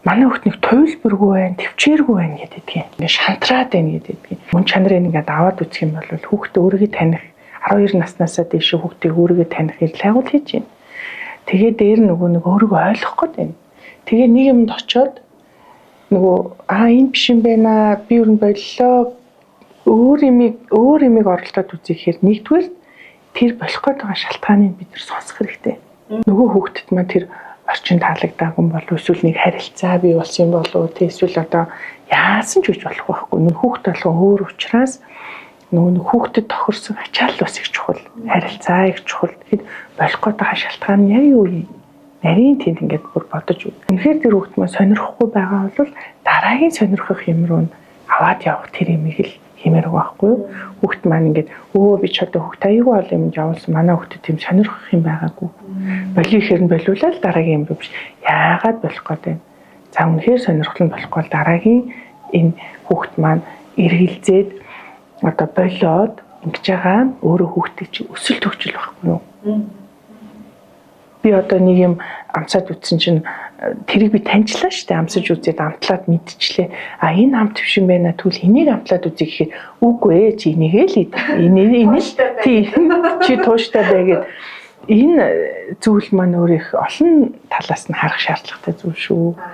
манай хүүхд нэг туйлбаргүй байна, төвчээргүй байна гэдэг юм. Ингээ шантраад байна гэдэг юм. Мөн чанарыг ингээд аваад үзэх юм бол хүүхд өөрийгөө таних 12 наснасаа дээш хүүхдийг өөрийгөө таних илгаагуул хийж байна. Тэгээ дээр нөгөө нэг өөрийгөө ойлгох гээд байна. Тэгээ нэг юмд очиод нөгөө энэ биш юм байна. Би юу боллоо. Өөр имийг оролдоод үзэхээр нэгдүгээр тэр болох гээд байгаа шалтгааныг бид нар сонсох хэрэгтэй. Нөгөө хүүхдэд маань тэр орчин таалагдаагүй бол эсвэл нэг харилцаа бий болсон юм болов уу эсвэл одоо яасан ч үж болох байхгүй. Нэг хүүхд болгон өөр учраас нөгөө хүүхдэд тохирсон ачаал бас их чухал. Харилцаа их чухал. Тэгэхэд болох гээд байгаа шалтгаан нь яг юу юм? Нарийн тэнд ингээд бүр бодож үү. Үнэхээр тэр хүүхд маань сонирхгүй байгаа бол дараагийн сонирхох юм руу аваад явах тэр имийг л хэмээр байхгүй юу? Хүүхд маань ингээд би ч одоо хүүхд аягүй бол юм явуулсан. Манай хүүхдэд тийм сонирхох юм байгаагүй. Болихээр нь болиулаад дараагийн юм биш. Яагаад болох гээд байна? За үнэхээр сонирхол нь болохгүй бол дараагийн энэ хүүхд маань эргэлзээд одоо болоод ингэж байгаа нь өөрөө хүүхдийг чи өсөлт хөгжил байхгүй юу? Би одоо нэг юм амсаад үтсэн чинь тэрийг би таньчлаа шүү дээ. Амсаж үзээд амтлаад мэдчихлээ. Энэ амт биш юм байна. Тэгвэл энийг амтлаад үзье гэхээр үгүй ээ чи нэгээ л энэ чи тууштай байгээд энэ зүйл маань өөр их олон талаас нь харах шаардлагатай зүйл шүү.